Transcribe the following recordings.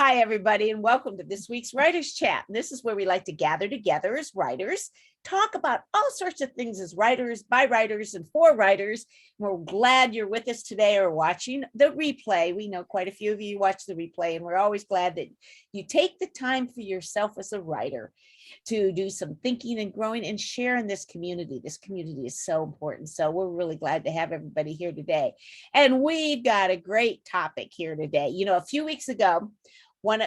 Hi, everybody, and welcome to this week's Writers Chat. This is where we like to gather together as writers, talk about all sorts of things as writers, by writers, and for writers. We're glad you're with us today or watching the replay. We know quite a few of you watch the replay, and we're always glad that you take the time for yourself as a writer to do some thinking and growing and share in this community. This community is so important. So we're really glad to have everybody here today. And we've got a great topic here today. You know, a few weeks ago,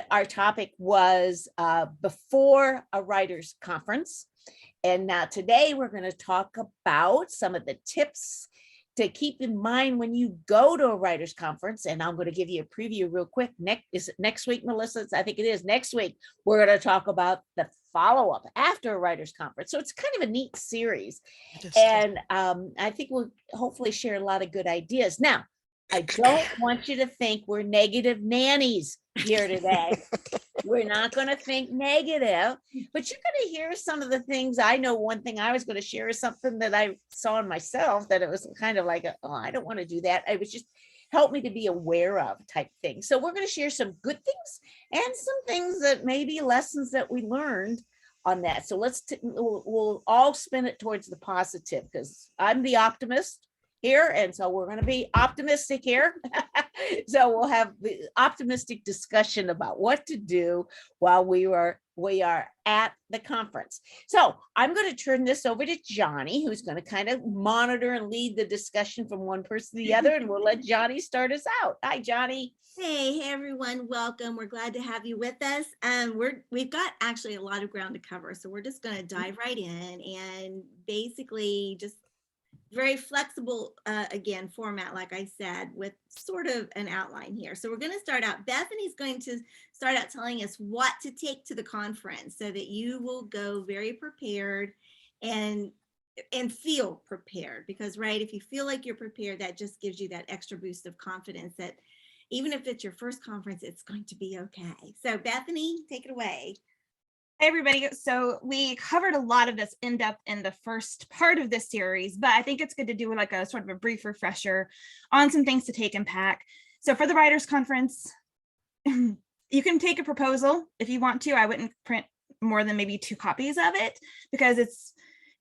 our topic was before a writers' conference. And now today we're going to talk about some of the tips to keep in mind when you go to a writers' conference. And I'm going to give you a preview real quick. Is it next week, Melissa? I think it is next week. We're going to talk about the follow-up after a writers' conference. So it's kind of a neat series. And I think we'll hopefully share a lot of good ideas. Now, I don't want you to think we're negative nannies here today. We're not going to think negative, but you're going to hear some of the things. I know one thing I was going to share is something that I saw in myself that it was kind of like, oh, I don't want to do that. It was just help me to be aware of type thing. So we're going to share some good things and some things that maybe lessons that we learned on that. So we'll all spin it towards the positive because I'm the optimist here. And so we're going to be optimistic here. So we'll have the optimistic discussion about what to do while we are at the conference. So I'm going to turn this over to Johnny, who's going to kind of monitor and lead the discussion from one person to the other. And we'll let Johnny start us out. Hi, Johnny. Hey everyone, welcome. We're glad to have you with us. We've got actually a lot of ground to cover. So we're just going to dive right in and basically just very flexible, again, format, like I said, with sort of an outline here. So we're going to start out. Bethany's going to start out telling us what to take to the conference so that you will go very prepared and feel prepared. Because, right, if you feel like you're prepared, that just gives you that extra boost of confidence that even if it's your first conference, it's going to be okay. So Bethany, take it away. Hey everybody, so we covered a lot of this in depth in the first part of this series, but I think it's good to do like a sort of a brief refresher on some things to take and pack. So for the writers' conference, you can take a proposal if you want to. I wouldn't print more than maybe 2 copies of it because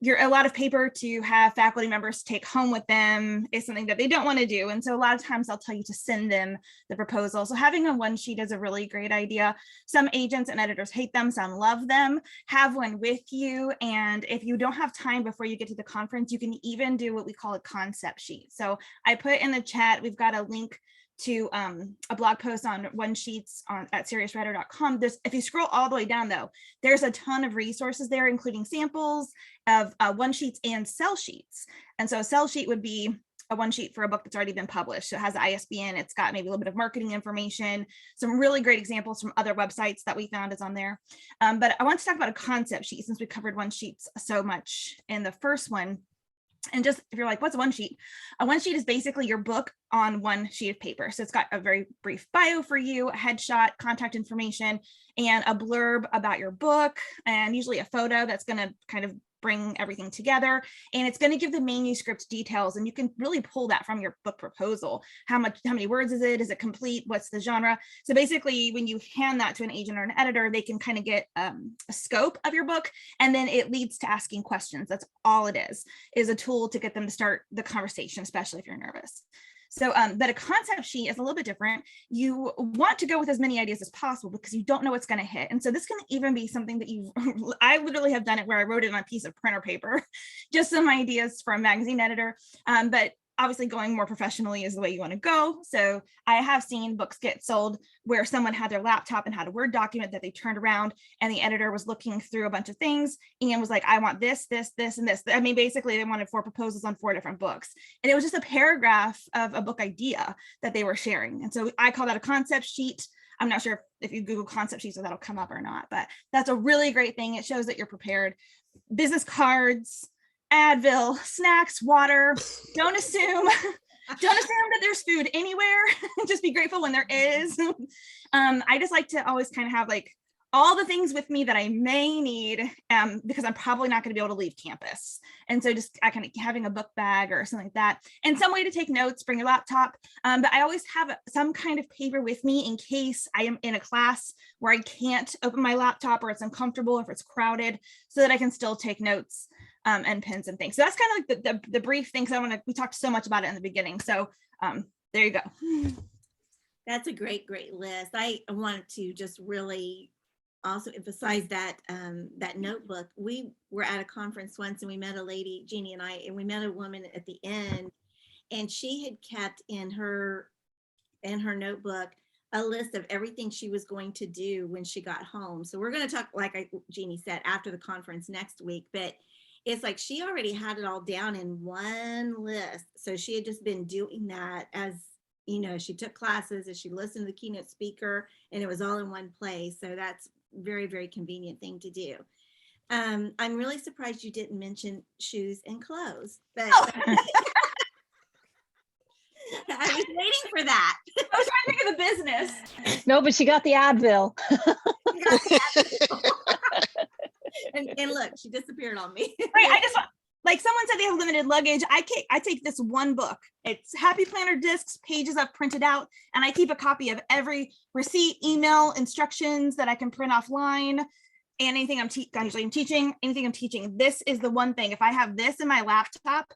you're a lot of paper to have faculty members take home with them is something that they don't want to do. And so a lot of times I'll tell you to send them the proposal. So having a one sheet is a really great idea. Some agents and editors hate them, some love them. Have one with you. And if you don't have time before you get to the conference, you can even do what we call a concept sheet. So I put in the chat, we've got a link to a blog post on one sheets at seriouswriter.com. If you scroll all the way down though, there's a ton of resources there, including samples of one sheets and sell sheets. And so a sell sheet would be a one sheet for a book that's already been published. So it has the ISBN, it's got maybe a little bit of marketing information, some really great examples from other websites that we found is on there. But I want to talk about a concept sheet since we covered one sheets so much in the first one. And just if you're like, what's a one sheet? A one sheet is basically your book on one sheet of paper. So it's got a very brief bio for you, a headshot, contact information, and a blurb about your book, and usually a photo that's going to kind of bring everything together. And it's going to give the manuscript details. And you can really pull that from your book proposal. How many words is it? Is it complete? What's the genre? So basically, when you hand that to an agent or an editor, they can kind of get a scope of your book. And then it leads to asking questions. That's all it is a tool to get them to start the conversation, especially if you're nervous. So, but a concept sheet is a little bit different. You want to go with as many ideas as possible because you don't know what's going to hit. And so this can even be something that I literally have done it where I wrote it on a piece of printer paper, just some ideas for a magazine editor. But obviously going more professionally is the way you want to go. So I have seen books get sold where someone had their laptop and had a Word document that they turned around and the editor was looking through a bunch of things and was like, I want this, this, this, and this. I mean, basically they wanted 4 proposals on 4 different books. And it was just a paragraph of a book idea that they were sharing. And so I call that a concept sheet. I'm not sure if you Google concept sheets, if that'll come up or not, but that's a really great thing. It shows that you're prepared. Business cards, Advil, snacks, water. Don't assume that there's food anywhere. Just be grateful when there is. I just like to always kind of have like all the things with me that I may need, because I'm probably not going to be able to leave campus. And so just I kind of having a book bag or something like that, and some way to take notes, bring your laptop. But I always have some kind of paper with me in case I am in a class where I can't open my laptop, or it's uncomfortable, or if it's crowded, so that I can still take notes and pens and things. So that's kind of like the brief things. We talked so much about it in the beginning. So there you go. That's a great list. I wanted to just really also emphasize that that notebook. We were at a conference once, and we met a lady, Jeannie and I, and we met a woman at the end, and she had kept in her notebook a list of everything she was going to do when she got home. So we're going to talk, like Jeannie said, after the conference next week, but it's like she already had it all down in one list. So she had just been doing that as, you know, she took classes, as she listened to the keynote speaker, and it was all in one place. So that's very, very convenient thing to do. I'm really surprised you didn't mention shoes and clothes, but I was waiting for that. I was trying to think of the business. No, but she got the Advil. And look, she disappeared on me. Right, I just like someone said they have limited luggage. I take this one book. It's Happy Planner discs, pages I've printed out, and I keep a copy of every receipt, email, instructions that I can print offline, and anything I'm teaching, anything I'm teaching. This is the one thing. If I have this in my laptop,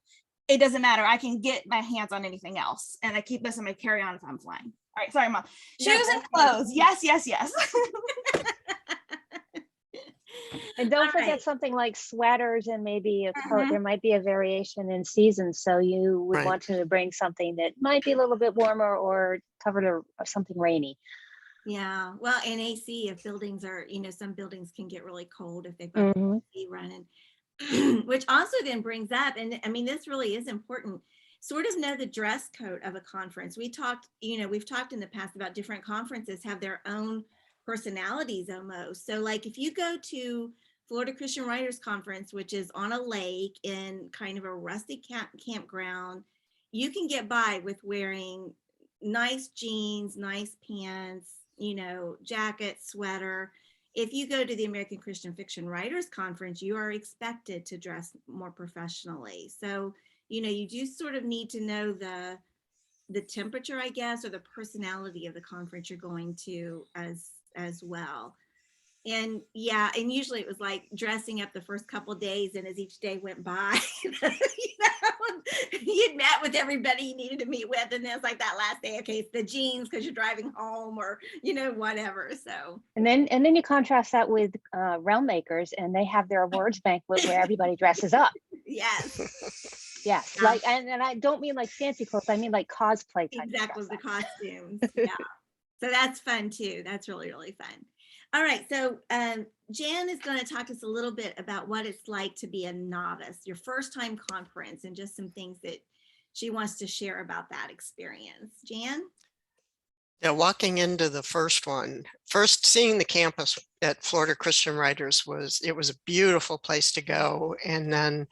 it doesn't matter. I can get my hands on anything else, and I keep this in my carry-on if I'm flying. All right, sorry, Mom. Shoes and clothes. Yes. And don't forget something like sweaters and maybe a coat. There might be a variation in season. So you would want to bring something that might be a little bit warmer or covered or something rainy. Yeah. Well, and AC, if buildings are, you know, some buildings can get really cold if they've got AC running, which also then brings up, and I mean, this really is important, sort of know the dress code of a conference. We've talked in the past about different conferences have their own personalities almost. So like if you go to Florida Christian Writers Conference, which is on a lake in kind of a rustic campground, you can get by with wearing nice jeans, nice pants, you know, jacket, sweater. If you go to the American Christian Fiction Writers Conference, you are expected to dress more professionally. So, you know, you do sort of need to know the temperature, I guess, or the personality of the conference you're going to as well. And yeah, and usually it was like dressing up the first couple of days, and as each day went by, you know, you'd met with everybody you needed to meet with, and then it's like that last day, okay, it's the jeans because you're driving home, or you know, whatever. So and then you contrast that with Realm Makers, and they have their awards banquet where everybody dresses up. Yes. Yes, like and I don't mean like fancy clothes, I mean like cosplay type. Exactly, the costumes. Yeah. So that's fun too. That's really, really fun. All right, so Jan is going to talk to us a little bit about what it's like to be a novice, your first time conference, and just some things that she wants to share about that experience. Jan? Yeah, walking into the first one, first seeing the campus at Florida Christian Writers it was a beautiful place to go. And then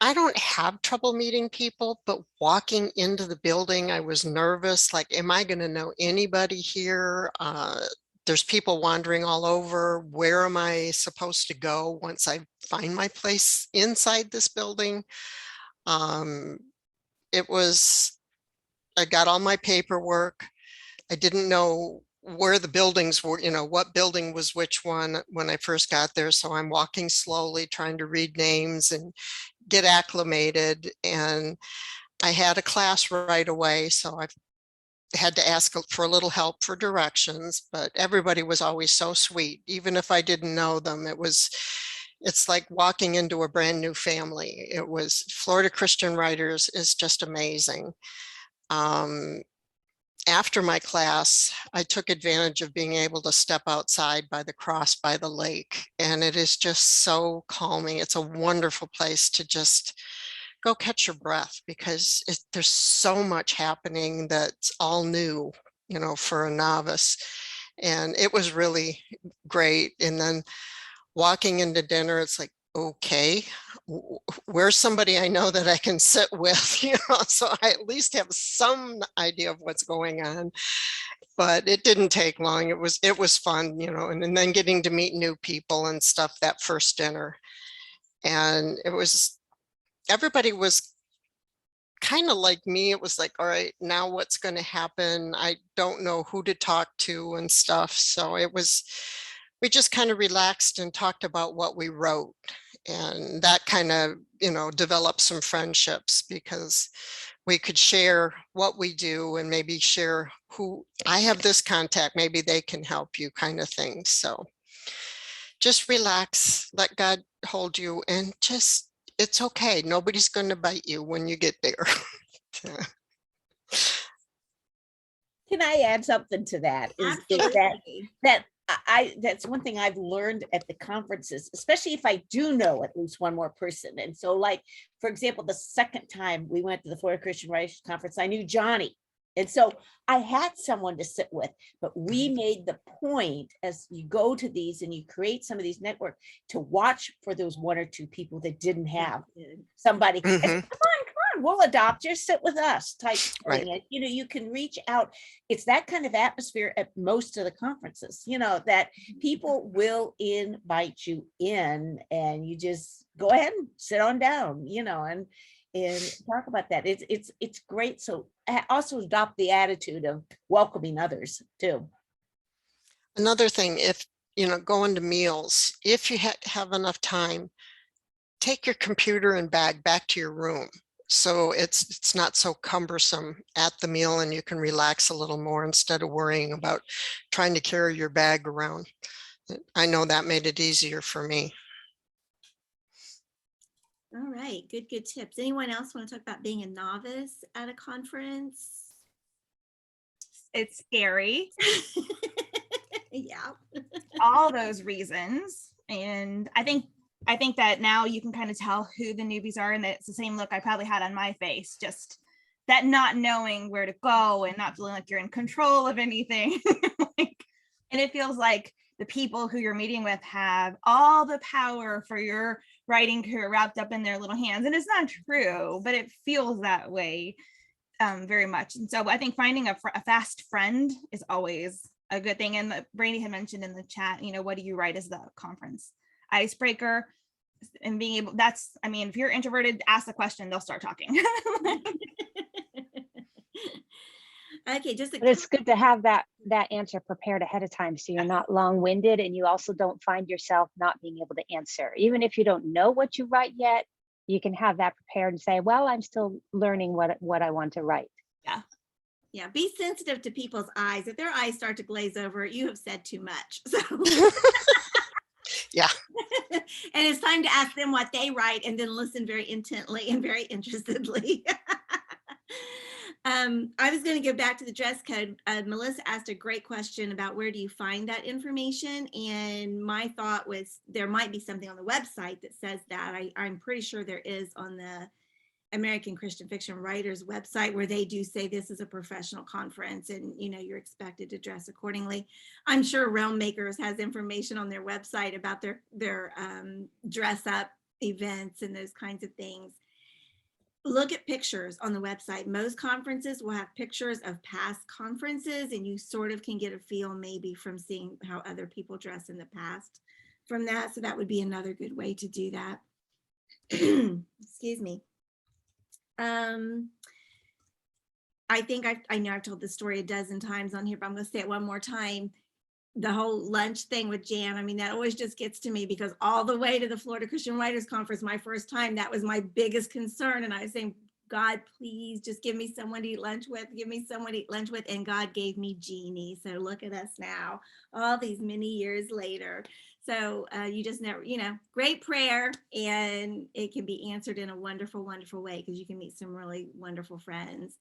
I don't have trouble meeting people, but walking into the building, I was nervous. Like, am I going to know anybody here? There's people wandering all over. Where am I supposed to go once I find my place inside this building? I got all my paperwork. I didn't know where the buildings were, you know, what building was which one when I first got there. So I'm walking slowly, trying to read names and get acclimated. And I had a class right away. So I had to ask for a little help for directions, but everybody was always so sweet. Even if I didn't know them, it's like walking into a brand new family. It was Florida Christian Writers is just amazing. After my class, I took advantage of being able to step outside by the cross by the lake, and it is just so calming. It's a wonderful place to just go catch your breath because there's so much happening that's all new, you know, for a novice. And it was really great. And then walking into dinner, it's like, okay, where's somebody I know that I can sit with, you know, so I at least have some idea of what's going on. but it didn't take long. It was fun, and then getting to meet new people and stuff that first dinner. And everybody was kind of like me. It was like, all right, now what's going to happen? I don't know who to talk to and stuff. So we just kind of relaxed and talked about what we wrote. And that kind of, developed some friendships because we could share what we do and maybe share who I have this contact, maybe they can help you kind of thing. So just relax, let God hold you, and it's okay. Nobody's going to bite you when you get there. Can I add something to that? Is Absolutely. that's one thing I've learned at the conferences, especially if I do know at least one more person. And so, like, for example, the second time we went to the Florida Christian Writers Conference, I knew Johnny. And so I had someone to sit with, but we made the point as you go to these and you create some of these networks to watch for those one or two people that didn't have somebody. I said, come on, we'll adopt you, sit with us type thing. Right. And, you can reach out. It's that kind of atmosphere at most of the conferences, that people will invite you in and you just go ahead and sit on down, and talk about that. It's great. So also adopt the attitude of welcoming others too. Another thing, if, going to meals, if you have enough time, take your computer and bag back to your room. So it's not so cumbersome at the meal and you can relax a little more instead of worrying about trying to carry your bag around. I know that made it easier for me. All right, good tips. Anyone else want to talk about being a novice at a conference? It's scary. Yeah. All those reasons. And I think that now you can kind of tell who the newbies are, and it's the same look I probably had on my face, just that not knowing where to go and not feeling like you're in control of anything. And it feels like the people who you're meeting with have all the power for your writing career wrapped up in their little hands. And it's not true, but it feels that way very much. And so I think finding a fast friend is always a good thing. And Brandy had mentioned in the chat, what do you write as the conference icebreaker? And being able, if you're introverted, ask the question, they'll start talking. Okay, but it's good to have that answer prepared ahead of time, so you're not long-winded, and you also don't find yourself not being able to answer. Even if you don't know what you write yet, you can have that prepared and say, well, I'm still learning what I want to write. Yeah, be sensitive to people's eyes. If their eyes start to glaze over, you have said too much. So yeah. And it's time to ask them what they write and then listen very intently and very interestedly. I was going to go back to the dress code. Melissa asked a great question about where do you find that information? And my thought was there might be something on the website that says that. I'm pretty sure there is on the American Christian Fiction Writers website, where they do say this is a professional conference and you're expected to dress accordingly. I'm sure Realm Makers has information on their website about their dress up events and those kinds of things. Look at pictures on the website. Most conferences will have pictures of past conferences, and you sort of can get a feel maybe from seeing how other people dress in the past from that. So that would be another good way to do that. Excuse me. I think I know I've told this story a dozen times on here, but I'm going to say it one more time. The whole lunch thing with Jan, that always just gets to me, because all the way to the Florida Christian Writers Conference, my first time, that was my biggest concern. And I was saying, God, please just give me someone to eat lunch with, and God gave me Jeannie. So look at us now, all these many years later. So you just never, great prayer, and it can be answered in a wonderful, wonderful way, because you can meet some really wonderful friends.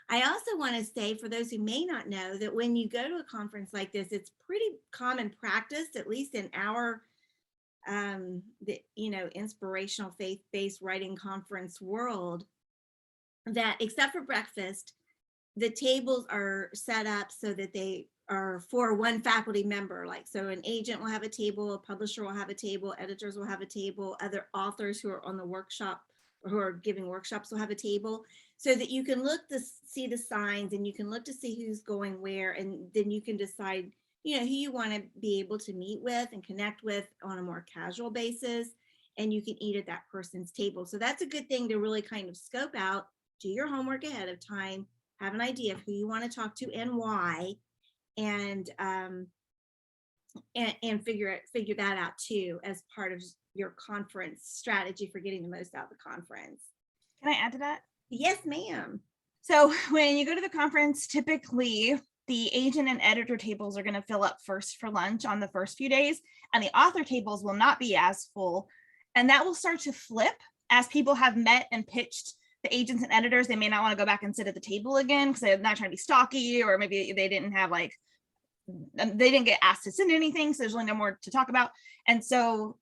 I also want to say, for those who may not know, that when you go to a conference like this, it's pretty common practice, at least in our inspirational faith-based writing conference world, that except for breakfast, the tables are set up so that they are for one faculty member. Like, so an agent will have a table, a publisher will have a table, editors will have a table, other authors who are on the workshop, who are giving workshops will have a table. so that you can look to see the signs and you can look to see who's going where, and then you can decide, you know, who you want to be able to meet with and connect with on a more casual basis, and you can eat at that person's table. So that's a good thing to really kind of scope out, do your homework ahead of time, have an idea of who you want to talk to and why, and figure that out too as part of your conference strategy for getting the most out of the conference. Can I add to that? Yes, ma'am. So when you go to the conference, typically the agent and editor tables are going to fill up first for lunch on the first few days, and the author tables will not be as full. And that will start to flip as people have met and pitched the agents and editors. They may not want to go back and sit at the table again because they're not trying to be stalky, or maybe they didn't have they didn't get asked to send anything, so there's really no more to talk about. And so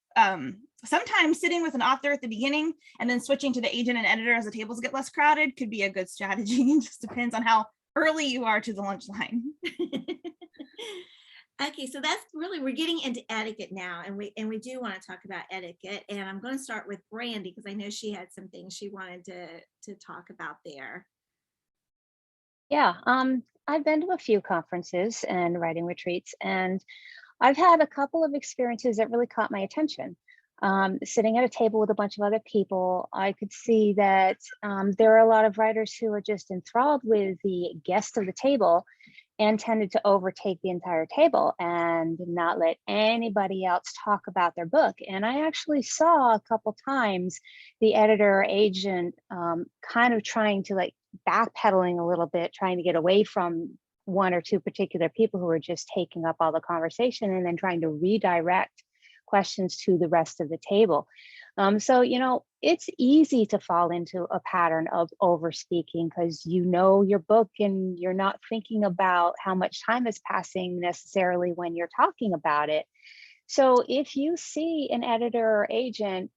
sometimes sitting with an author at the beginning and then switching to the agent and editor as the tables get less crowded could be a good strategy. It just depends on how early you are to the lunch line. Okay, so that's really, we're getting into etiquette now, and we do want to talk about etiquette, and I'm going to start with Brandy because I know she had some things she wanted to talk about there. Yeah, I've been to a few conferences and writing retreats, and I've had a couple of experiences that really caught my attention. Sitting at a table with a bunch of other people, I could see that there are a lot of writers who are just enthralled with the guest of the table and tended to overtake the entire table and not let anybody else talk about their book. And I actually saw a couple times the editor or agent kind of trying to backpedaling a little bit, trying to get away from one or two particular people who were just taking up all the conversation and then trying to redirect questions to the rest of the table. So, it's easy to fall into a pattern of over speaking because you know your book and you're not thinking about how much time is passing necessarily when you're talking about it. So if you see an editor or agent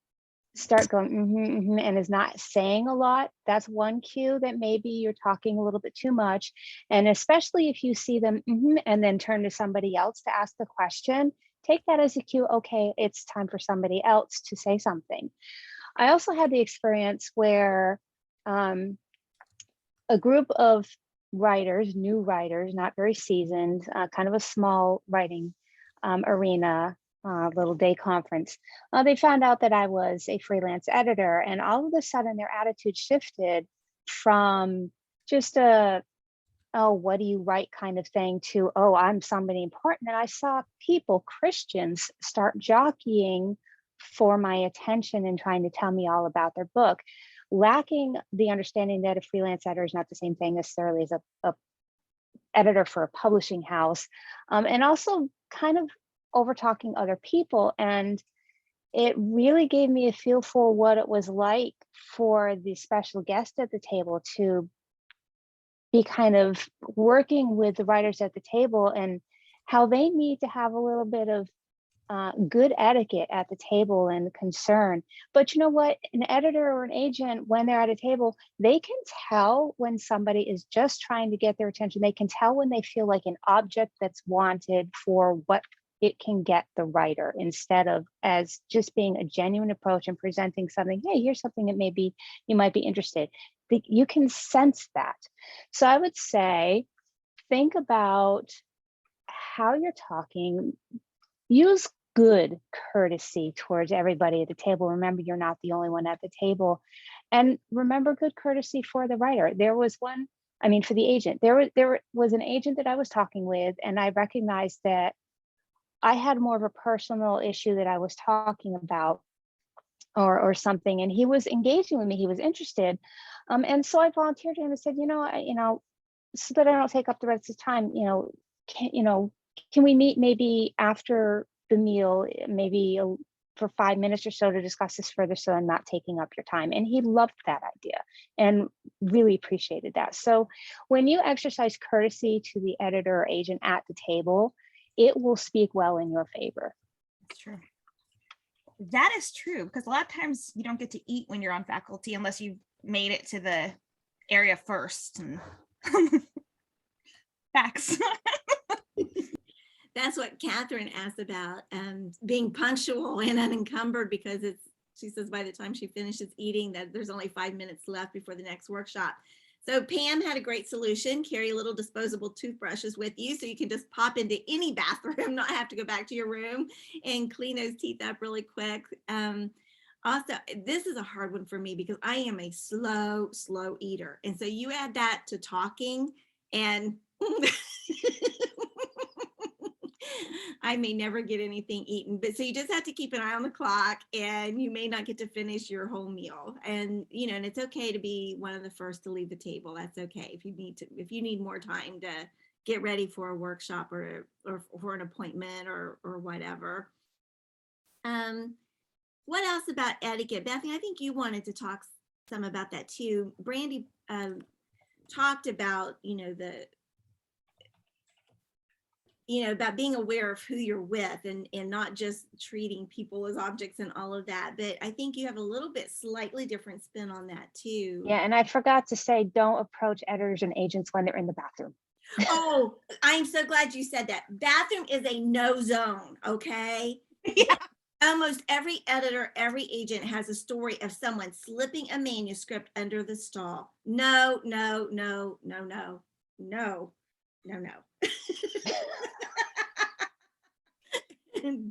start going and is not saying a lot, that's one cue that maybe you're talking a little bit too much. And especially if you see them and then turn to somebody else to ask the question, take that as a cue. Okay, it's time for somebody else to say something. I also had the experience where a group of writers, new writers, not very seasoned, kind of a small writing arena, little day conference, they found out that I was a freelance editor, and all of a sudden their attitude shifted from just a, oh, what do you write kind of thing to, oh, I'm somebody important. And I saw people, Christians, start jockeying for my attention and trying to tell me all about their book, lacking the understanding that a freelance editor is not the same thing necessarily as a editor for a publishing house, and also kind of over talking other people. And it really gave me a feel for what it was like for the special guest at the table to be kind of working with the writers at the table and how they need to have a little bit of good etiquette at the table and concern. But you know what? An editor or an agent, when they're at a table, they can tell when somebody is just trying to get their attention. They can tell when they feel like an object that's wanted for what it can get the writer, instead of as just being a genuine approach and presenting something. Hey, here's something that maybe you might be interested. You can sense that. So I would say, think about how you're talking. Use good courtesy towards everybody at the table. Remember, you're not the only one at the table. And remember, good courtesy for the writer. There was one, for the agent, there was an agent that I was talking with, and I recognized that I had more of a personal issue that I was talking about or something, and he was engaging with me. He was interested. And so I volunteered to him and said, so that I don't take up the rest of the time, can we meet maybe after the meal, maybe for 5 minutes or so to discuss this further so I'm not taking up your time? And he loved that idea and really appreciated that. So when you exercise courtesy to the editor or agent at the table, it will speak well in your favor. That's true. That is true, because a lot of times you don't get to eat when you're on faculty unless you made it to the area first. And facts. That's what Catherine asked about, being punctual and unencumbered, because she says by the time she finishes eating that there's only 5 minutes left before the next workshop. So Pam had a great solution. Carry little disposable toothbrushes with you so you can just pop into any bathroom, not have to go back to your room and clean those teeth up really quick. Also, this is a hard one for me because I am a slow eater. And so you add that to talking and I may never get anything eaten, but so you just have to keep an eye on the clock and you may not get to finish your whole meal. And, you know, and it's okay to be one of the first to leave the table. That's okay. If you need more time to get ready for a workshop or for an appointment or whatever. What else about etiquette? Bethany, I think you wanted to talk some about that too. Brandy talked about, about being aware of who you're with and not just treating people as objects and all of that. But I think you have a little bit slightly different spin on that too. Yeah, and I forgot to say, don't approach editors and agents when they're in the bathroom. Oh, I'm so glad you said that. Bathroom is a no zone, okay? Yeah. Almost every editor, every agent has a story of someone slipping a manuscript under the stall. No.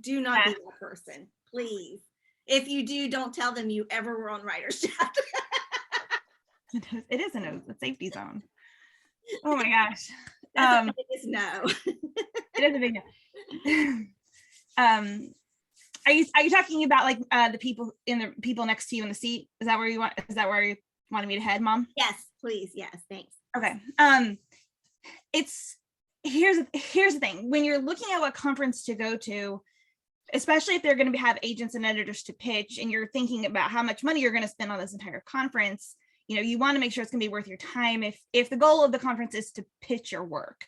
Do not be that person, please. If you do, don't tell them you ever were on Writer's Chapter. It is a safety zone. Oh my gosh. That's a biggest no. It is a big no. Are you talking about like the people next to you in the seat? Is that where you wanted me to head, Mom? Yes, please. Yes, thanks. Okay. Here's the thing. When you're looking at what conference to go to, especially if they're going to have agents and editors to pitch, and you're thinking about how much money you're going to spend on this entire conference, you want to make sure it's going to be worth your time if the goal of the conference is to pitch your work.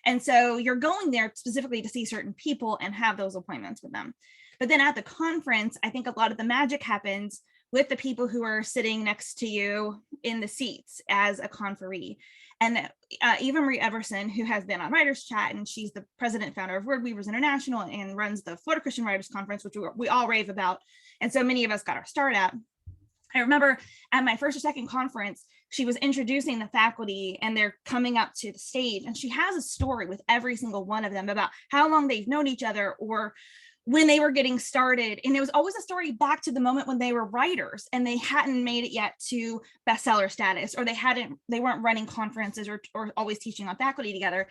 And so you're going there specifically to see certain people and have those appointments with them. But then at the conference, I think a lot of the magic happens with the people who are sitting next to you in the seats as a conferee. And Eva Marie Everson, who has been on Writers Chat, and she's the president and founder of Word Weavers International and runs the Florida Christian Writers Conference, which we all rave about. And so many of us got our start at. I remember at my first or second conference, she was introducing the faculty and they're coming up to the stage, and she has a story with every single one of them about how long they've known each other or when they were getting started. And it was always a story back to the moment when they were writers and they hadn't made it yet to bestseller status, or they weren't running conferences or always teaching on faculty together.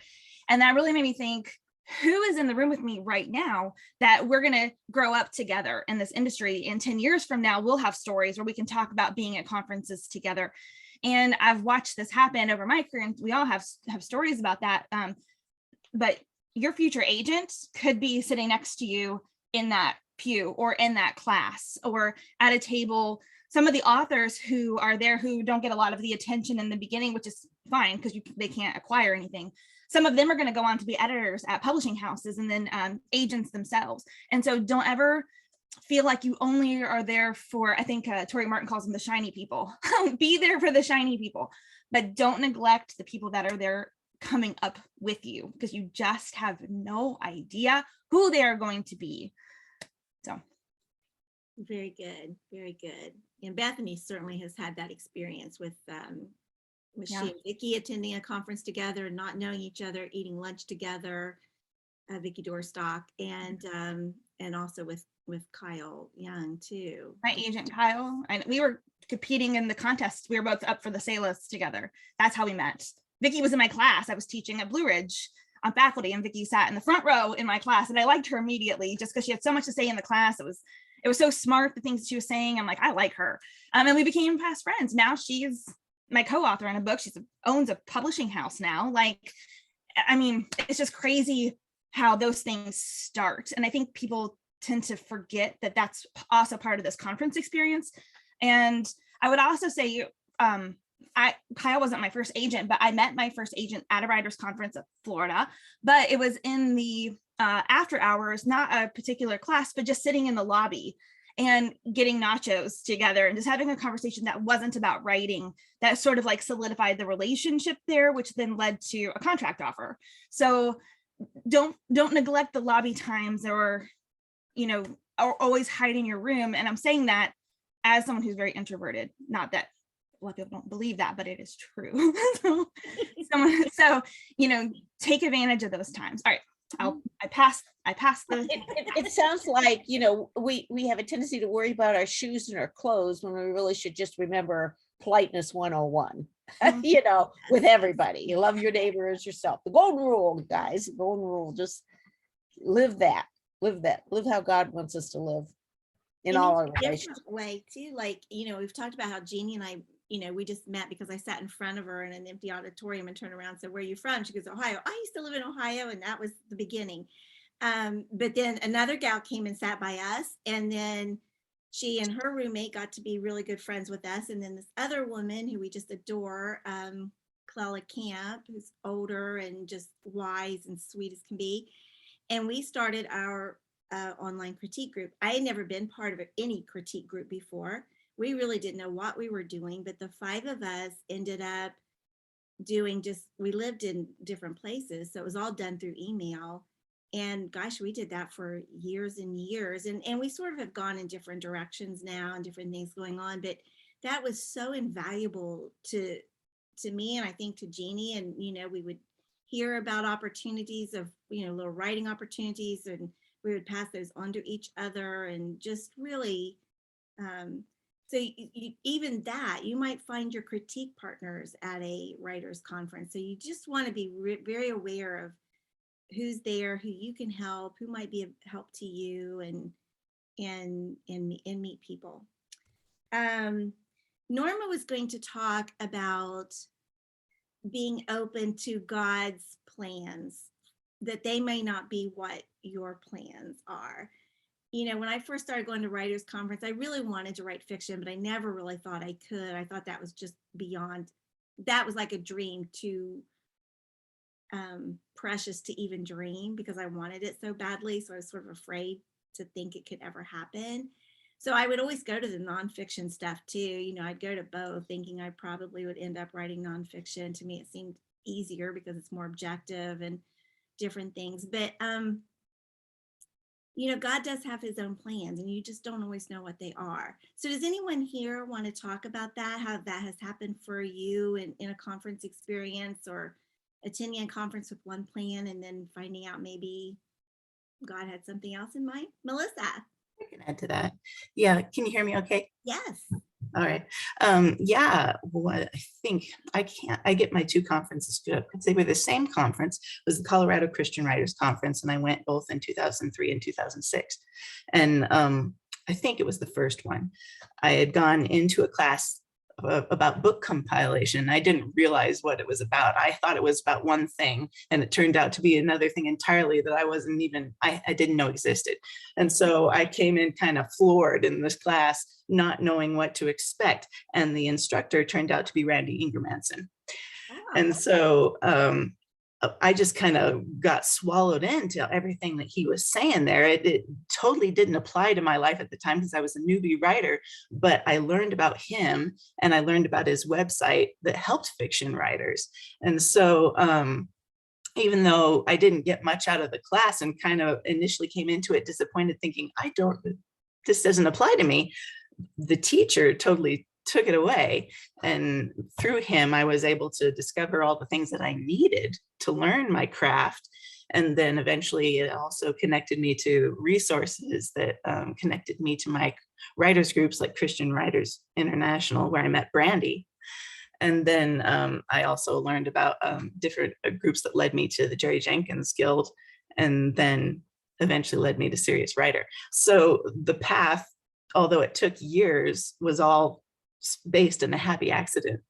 And that really made me think, who is in the room with me right now that we're going to grow up together in this industry? And 10 years from now, we'll have stories where we can talk about being at conferences together. And I've watched this happen over my career, and we all have stories about that. But your future agent could be sitting next to you in that pew or in that class or at a table. Some of the authors who are there who don't get a lot of the attention in the beginning, which is fine because they can't acquire anything. Some of them are going to go on to be editors at publishing houses and then agents themselves. And so don't ever feel like you only are there for, I think Tori Martin calls them the shiny people. Be there for the shiny people, but don't neglect the people that are there coming up with you, because you just have no idea who they are going to be. So very good, very good. And Bethany certainly has had that experience with she and Vicki attending a conference together, not knowing each other, eating lunch together, Vicki Dorstock, and also with Kyle Young too. My agent Kyle, and we were competing in the contest. We were both up for the SALAS together. That's how we met. Vicki was in my class. I was teaching at Blue Ridge on faculty, and Vicki sat in the front row in my class, and I liked her immediately just because she had so much to say in the class. It was so smart, the things she was saying. I'm like, I like her. And we became fast friends. Now she's my co-author on a book. She owns a publishing house now. Like, I mean, it's just crazy how those things start. And I think people tend to forget that that's also part of this conference experience. And I would also say, Kyle wasn't my first agent, but I met my first agent at a writers conference in Florida, but it was in the after hours, not a particular class, but just sitting in the lobby and getting nachos together and just having a conversation that wasn't about writing, that sort of like solidified the relationship there, which then led to a contract offer. So don't neglect the lobby times or always hide in your room. And I'm saying that as someone who's very introverted, not that a lot of people don't believe that, but it is true. So, take advantage of those times. All right. I passed the. It sounds like, we have a tendency to worry about our shoes and our clothes when we really should just remember politeness 101, with everybody. You love your neighbor as yourself. The golden rule, guys, the golden rule, just live how God wants us to live in all our relations. Way too, like, we've talked about how Jeannie and I, we just met because I sat in front of her in an empty auditorium and turned around and said, "Where are you from?" She goes, "Ohio." I used to live in Ohio, and that was the beginning. But then another gal came and sat by us, and then she and her roommate got to be really good friends with us. And then this other woman who we just adore, Clella Camp, who's older and just wise and sweet as can be. And we started our online critique group. I had never been part of any critique group before. We really didn't know what we were doing, but the 5 of us ended up doing we lived in different places. So it was all done through email. And gosh, we did that for years and years. And we sort of have gone in different directions now and different things going on. But that was so invaluable to me, and I think to Jeannie. And, we would hear about opportunities of, little writing opportunities, and we would pass those on to each other, and just really, so even that, you might find your critique partners at a writers conference. So you just want to be very aware of who's there, who you can help, who might be a help to you, and meet people. Norma was going to talk about being open to God's plans, that they may not be what your plans are. When I first started going to writers conference, I really wanted to write fiction, but I never really thought I could. I thought that was just beyond, that was like a dream too precious to even dream, because I wanted it so badly. So I was sort of afraid to think it could ever happen. So I would always go to the nonfiction stuff too. I'd go to both thinking I probably would end up writing nonfiction. To me, it seemed easier because it's more objective and different things. But, God does have his own plans, and you just don't always know what they are. So does anyone here want to talk about that, how that has happened for you in a conference experience, or attending a conference with one plan and then finding out maybe God had something else in mind? Melissa. I can add to that. Yeah, can you hear me okay? Yes. All right. Yeah, what I think I get my 2 conferences good because they were the same conference. It was the Colorado Christian Writers Conference, and I went both in 2003 and 2006. And I think it was the first one. I had gone into a class about book compilation. I didn't realize what it was about. I thought it was about one thing, and it turned out to be another thing entirely that I didn't know existed. And so I came in kind of floored in this class, not knowing what to expect. And the instructor turned out to be Randy Ingermanson. Oh. And so I just kind of got swallowed into everything that he was saying there. It totally didn't apply to my life at the time because I was a newbie writer, but I learned about him, and I learned about his website that helped fiction writers. And so even though I didn't get much out of the class and kind of initially came into it disappointed, thinking, this doesn't apply to me, the teacher totally took it away. And through him, I was able to discover all the things that I needed to learn my craft. And then eventually it also connected me to resources that connected me to my writers groups like Christian Writers International, where I met Brandy. And then I also learned about different groups that led me to the Jerry Jenkins Guild, and then eventually led me to Serious Writer. So the path, although it took years, was all based in a happy accident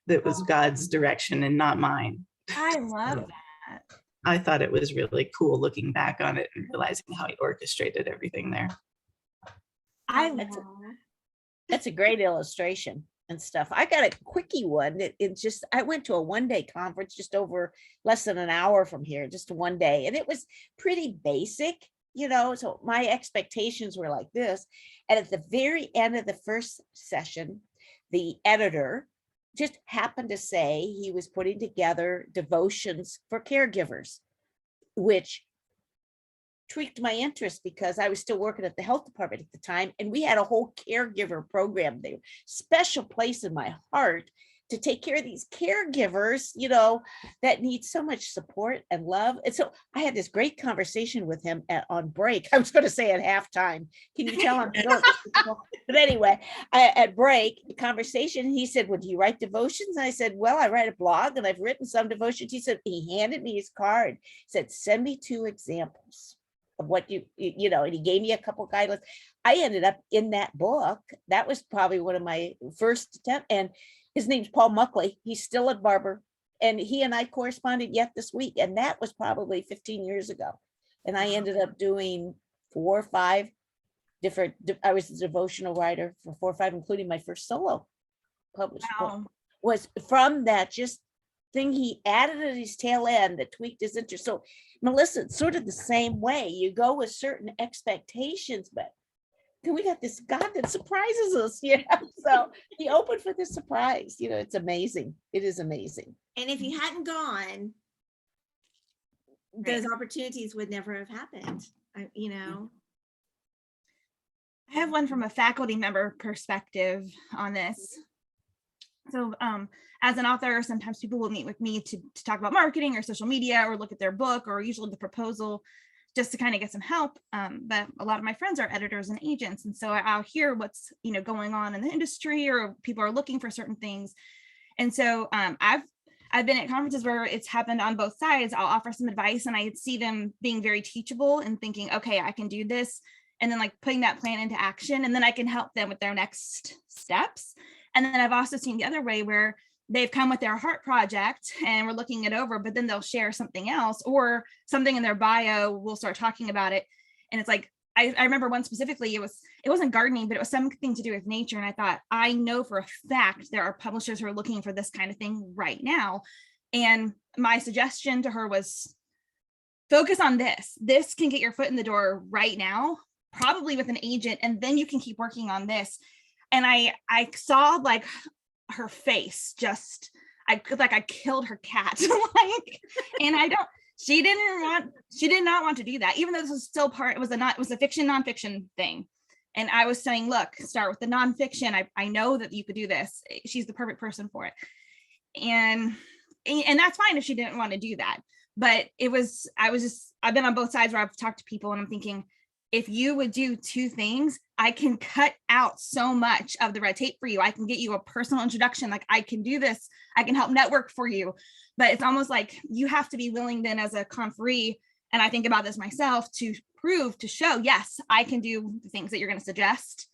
that was God's direction and not mine. I love that. I thought it was really cool looking back on it and realizing how he orchestrated everything there. That's a great illustration and stuff. I got a quickie one. I went to a one-day conference just over less than an hour from here, just one day, and it was pretty basic, so my expectations were like this. And at the very end of the first session, the editor just happened to say he was putting together devotions for caregivers, which tweaked my interest because I was still working at the health department at the time. And we had a whole caregiver program there, special place in my heart to take care of these caregivers, you know, that need so much support and love. And so I had this great conversation with him on break. I was going to say at halftime. Can you tell I'm nervous? But anyway, at break, the conversation, he said, well, do you write devotions? And I said, well, I write a blog and I've written some devotions. He said, he handed me his card, said, send me 2 examples of what you know, and he gave me a couple guidelines. I ended up in that book. That was probably one of my first attempts. And his name's Paul Muckley. He's still at Barber. And he and I corresponded yet this week. And that was probably 15 years ago. And I ended up doing 4 or 5 different, I was a devotional writer for 4 or 5, including my first solo published book. Was from that just thing he added at his tail end that tweaked his interest. So Melissa, it's sort of the same way. You go with certain expectations, but we got this God that surprises us, you know. So he opened for this surprise, you know. It's amazing. It is amazing. And if you hadn't gone, those opportunities would never have happened. You know. I have one from a faculty member perspective on this. So as an author, sometimes people will meet with me to talk about marketing or social media or look at their book or usually the proposal just to kind of get some help. But a lot of my friends are editors and agents. And so I'll hear what's, you know, going on in the industry or people are looking for certain things. And so I've been at conferences where it's happened on both sides. I'll offer some advice and I see them being very teachable and thinking, okay, I can do this. And then like putting that plan into action, and then I can help them with their next steps. And then I've also seen the other way where they've come with their heart project and we're looking it over, but then they'll share something else or something in their bio. We'll start talking about it. And it's like, I remember one specifically, it wasn't gardening, but it was something to do with nature. And I thought, I know for a fact there are publishers who are looking for this kind of thing right now. And my suggestion to her was focus on this. This can get your foot in the door right now, probably with an agent, and then you can keep working on this. And I saw like her face, just I killed her cat. Like, and she did not want to do that, even though this was still part, it was a fiction nonfiction thing. And I was saying, look, start with the nonfiction. I know that you could do this. She's the perfect person for it. And that's fine if she didn't want to do that. But I've been on both sides where I've talked to people and I'm thinking, if you would do 2 things, I can cut out so much of the red tape for you. I can get you a personal introduction. Like, I can do this. I can help network for you. But it's almost like you have to be willing then as a conferee, and I think about this myself, to show, yes, I can do the things that you're going to suggest,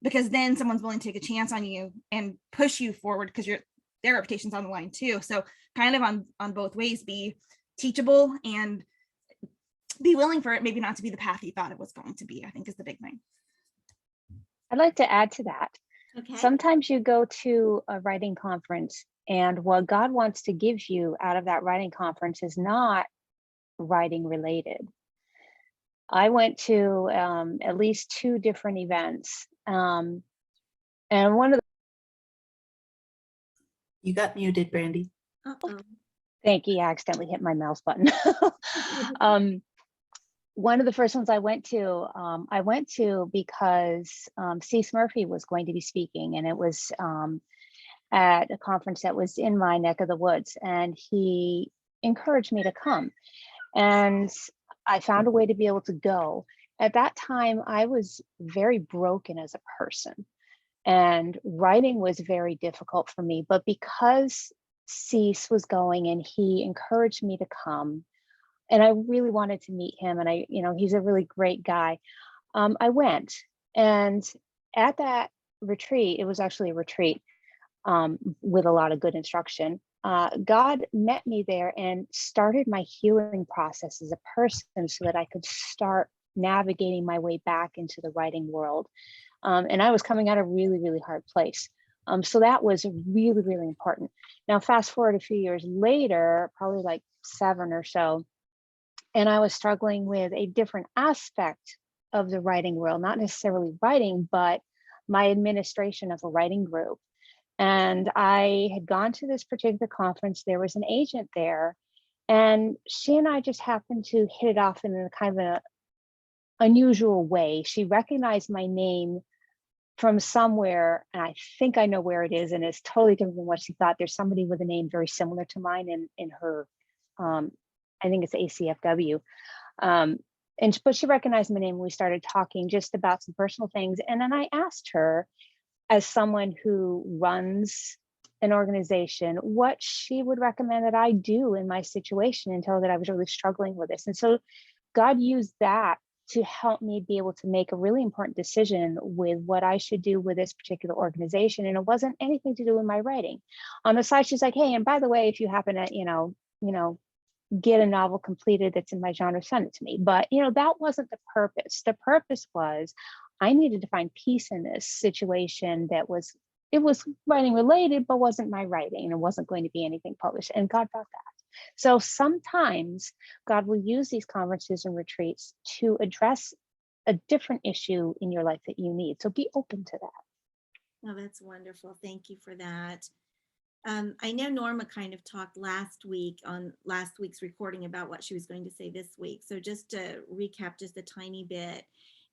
because then someone's willing to take a chance on you and push you forward because their reputation's on the line too. So kind of on both ways, be teachable and be willing for it maybe not to be the path you thought it was going to be, I think is the big thing. I'd like to add to that. Okay. Sometimes you go to a writing conference and what God wants to give you out of that writing conference is not writing related. I went to at least 2 different events. And one of the— You got muted, Brandy. Uh-oh. Thank you. I accidentally hit my mouse button. One of the first ones I went to because Cease Murphy was going to be speaking, and it was at a conference that was in my neck of the woods, and he encouraged me to come. And I found a way to be able to go. At that time, I was very broken as a person, and writing was very difficult for me. But because Cease was going and he encouraged me to come, and I really wanted to meet him, and he's a really great guy. I went, and at that retreat, it was actually a retreat with a lot of good instruction. God met me there and started my healing process as a person so that I could start navigating my way back into the writing world. And I was coming out of a really, really hard place. So that was really, really important. Now, fast forward a few years later, probably like 7 or so, and I was struggling with a different aspect of the writing world, not necessarily writing, but my administration of a writing group. And I had gone to this particular conference. There was an agent there, and she and I just happened to hit it off in a kind of unusual way. She recognized my name from somewhere, and I think I know where it is, and it's totally different than what she thought. There's somebody with a name very similar to mine in her, I think it's ACFW. But she recognized my name when we started talking just about some personal things. And then I asked her, as someone who runs an organization, what she would recommend that I do in my situation, and told her that I was really struggling with this. And so God used that to help me be able to make a really important decision with what I should do with this particular organization. And it wasn't anything to do with my writing. On the side, she's like, hey, and by the way, if you happen to, get a novel completed that's in my genre, send it to me. But, that wasn't the purpose. The purpose was I needed to find peace in this situation it was writing related, but wasn't my writing, and it wasn't going to be anything published. And God brought that. So sometimes God will use these conferences and retreats to address a different issue in your life that you need. So be open to that. Oh, that's wonderful. Thank you for that. I know Norma kind of talked last week on last week's recording about what she was going to say this week. So just to recap just a tiny bit,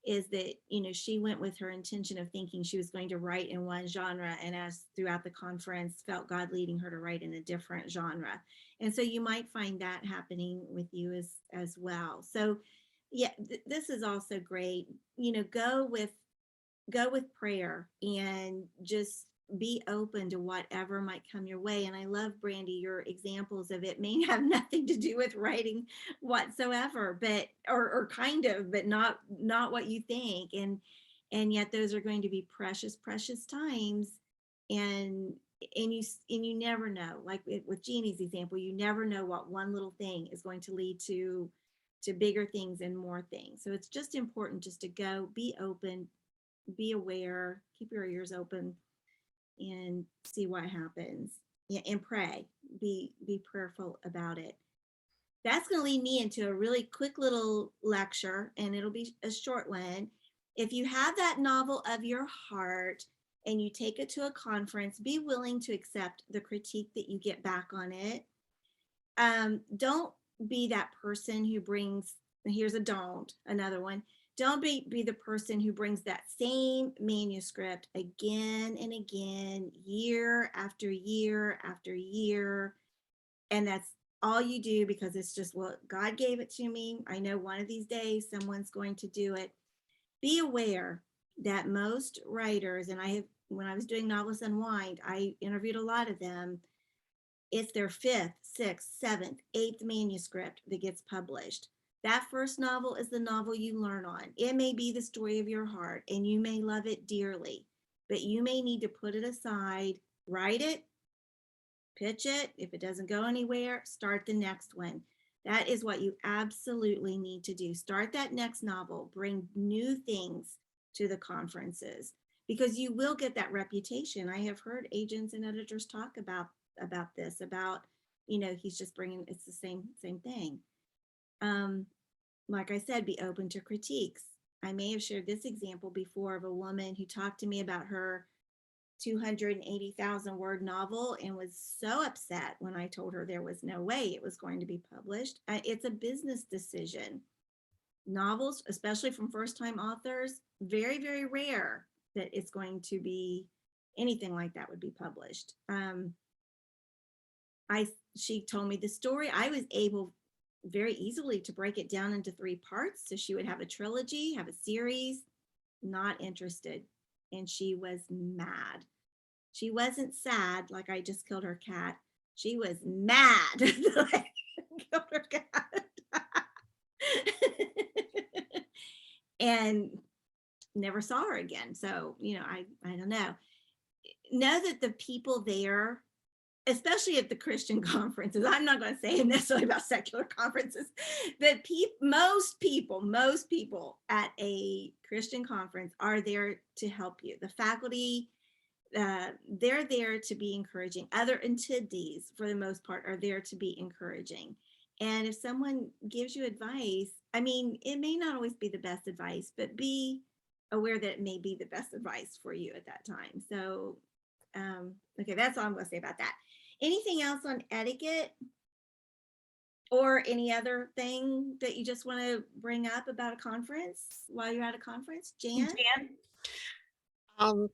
is that, she went with her intention of thinking she was going to write in one genre, and as throughout the conference felt God leading her to write in a different genre. And so you might find that happening with you as well. So yeah, this is also great. Go with prayer and just be open to whatever might come your way. And I love, Brandy, your examples of it may have nothing to do with writing whatsoever, but or kind of, but not what you think. And yet those are going to be precious times. And you never know, like with Jeannie's example, you never know what one little thing is going to lead to bigger things and more things. So it's just important just to go, be open, be aware, keep your ears open, and see what happens. Yeah, and pray. Be prayerful about it. That's going to lead me into a really quick little lecture, and it'll be a short one. If you have that novel of your heart and you take it to a conference, be willing to accept the critique that you get back on it. Don't be that person who brings, here's another one. Don't be the person who brings that same manuscript again and again, year after year after year. And that's all you do because it's just, well, God gave it to me. I know one of these days someone's going to do it. Be aware that most writers, and when I was doing Novelists Unwind, I interviewed a lot of them. It's their 5th, 6th, 7th, 8th manuscript that gets published. That first novel is the novel you learn on. It may be the story of your heart, and you may love it dearly, but you may need to put it aside, write it, pitch it. If it doesn't go anywhere, start the next one. That is what you absolutely need to do. Start that next novel, bring new things to the conferences, because you will get that reputation. I have heard agents and editors talk about this, he's just bringing, it's the same thing. Like I said, be open to critiques. I may have shared this example before of a woman who talked to me about her 280,000 word novel and was so upset when I told her there was no way it was going to be published. It's a business decision. Novels, especially from first-time authors, very, very rare that it's going to be anything like that would be published. She told me the story. I was able very easily to break it down into 3 parts. So she would have a trilogy, have a series, not interested. And she was mad. She wasn't sad, like I just killed her cat. She was mad that I killed her cat. And never saw her again. So, I don't know. Know that the people there, especially at the Christian conferences, I'm not going to say necessarily about secular conferences, that most people at a Christian conference are there to help you. The faculty, they're there to be encouraging. Other entities, for the most part, are there to be encouraging. And if someone gives you advice, it may not always be the best advice, but be aware that it may be the best advice for you at that time. So, okay, that's all I'm going to say about that. Anything else on etiquette? Or any other thing that you just want to bring up about a conference while you're at a conference, Jan? Um,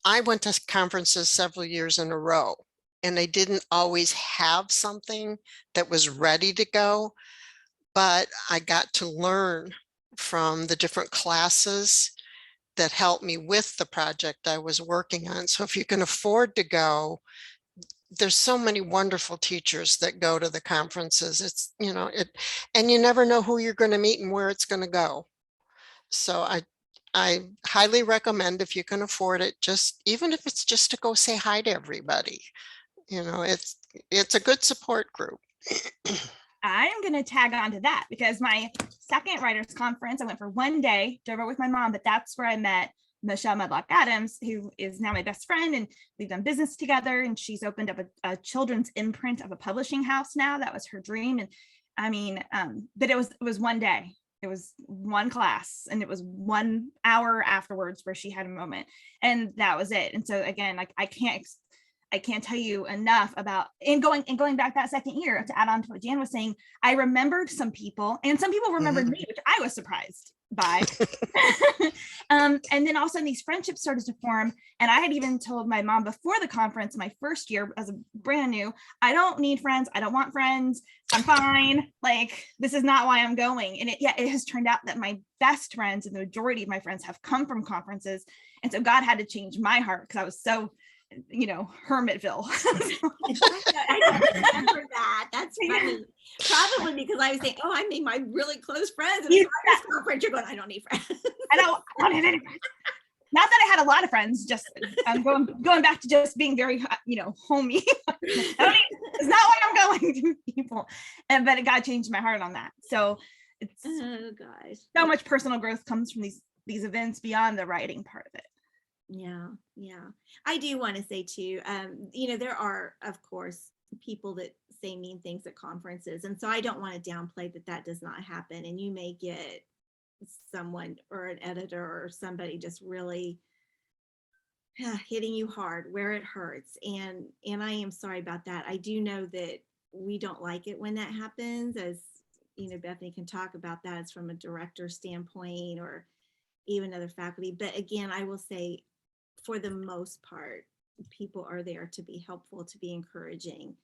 I went to conferences several years in a row, and I didn't always have something that was ready to go, but I got to learn from the different classes that helped me with the project I was working on. So if you can afford to go, there's so many wonderful teachers that go to the conferences. It's, and you never know who you're going to meet and where it's going to go. So I highly recommend, if you can afford it, just even if it's just to go say hi to everybody. It's a good support group. I'm going to tag on to that because my second writers conference, I went for one day, drove over with my mom, but that's where I met Michelle Medlock Adams, who is now my best friend, and we've done business together, and she's opened up a children's imprint of a publishing house now. That was her dream. And I mean, but it was one day. It was one class, and it was 1 hour afterwards where she had a moment, and that was it. And so again, like I can't tell you enough about, and going back that second year, to add on to what Jan was saying, I remembered some people, and some people remembered me, which I was surprised by. And then all of a sudden these friendships started to form. And I had even told my mom before the conference, my first year as a brand new, I don't need friends. I don't want friends. I'm fine. Like, this is not why I'm going. And it has turned out that my best friends and the majority of my friends have come from conferences. And so God had to change my heart because I was so, Hermitville. I don't remember that. That's funny. Probably because I was saying, oh, I made my really close friends at a conference. You're going, I don't need friends. I don't need any friends. Not that I had a lot of friends, just going back to just being very, homey. It's not why I'm going to people. But God changed my heart on that. So it's so much personal growth comes from these events beyond the writing part of it. Yeah. I do want to say too, there are, of course, people that say mean things at conferences. And so I don't want to downplay that does not happen. And you may get someone or an editor or somebody just really hitting you hard where it hurts. And I am sorry about that. I do know that we don't like it when that happens, as Bethany can talk about that. It's from a director standpoint or even other faculty. But again, I will say, for the most part, people are there to be helpful, to be encouraging.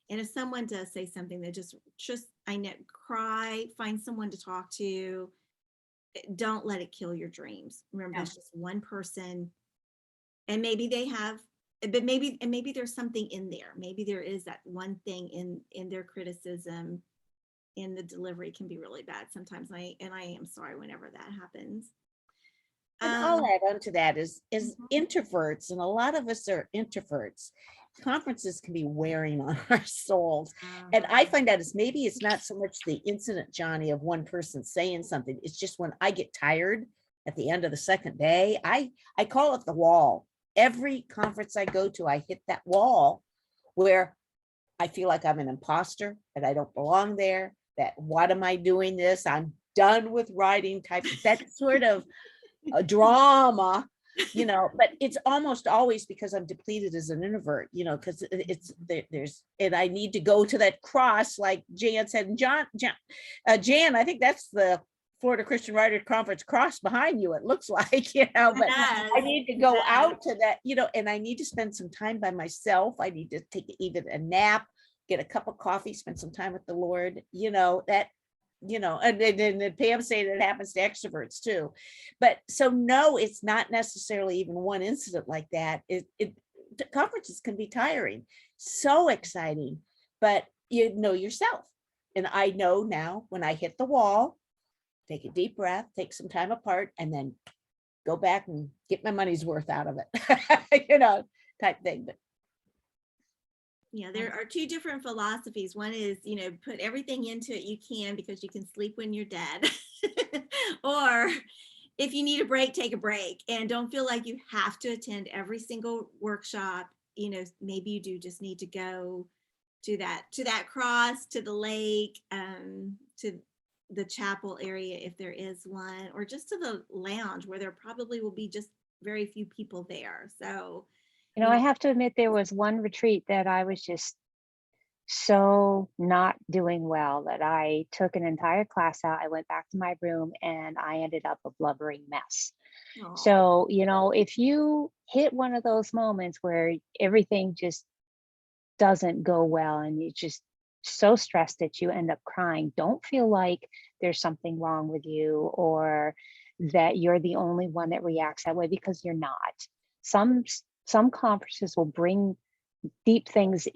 And if someone does say something that just I know, cry, find someone to talk to. Don't let it kill your dreams. Remember, it's just one person, and maybe they have, but maybe there's something in there. Maybe there is that one thing in their criticism, in the delivery can be really bad sometimes. And I am sorry whenever that happens. And I'll add on to that is introverts, and a lot of us are introverts. Conferences can be wearing on our souls. And I find out maybe it's not so much the incident, Johnny, of one person saying something. It's just when I get tired at the end of the second day, I call it the wall. Every conference I go to, I hit that wall where I feel like I'm an imposter and I don't belong there. That what am I doing this? I'm done with writing type. That sort of a drama, but it's almost always because I'm depleted as an introvert, because there's, and I need to go to that cross, like Jan said, and Jan, I think that's the Florida Christian Writers Conference cross behind you, it looks like, but I need to go out to that, and I need to spend some time by myself. I need to take even a nap, get a cup of coffee, spend some time with the Lord, and Pam saying it happens to extroverts too. But so no, it's not necessarily even one incident like that. Conferences can be tiring, so exciting, but you know yourself. And I know now when I hit the wall, take a deep breath, take some time apart, and then go back and get my money's worth out of it, type thing. But yeah, there are two different philosophies. One is, put everything into it you can because you can sleep when you're dead. Or if you need a break, take a break, and don't feel like you have to attend every single workshop. Maybe you do just need to go to that cross, to the lake, to the chapel area if there is one, or just to the lounge where there probably will be just very few people there. So I have to admit, there was one retreat that I was just so not doing well that I took an entire class out. I went back to my room and I ended up a blubbering mess. Aw. So, if you hit one of those moments where everything just doesn't go well and you're just so stressed that you end up crying, don't feel like there's something wrong with you or that you're the only one that reacts that way, because you're not. Some some conferences will bring deep things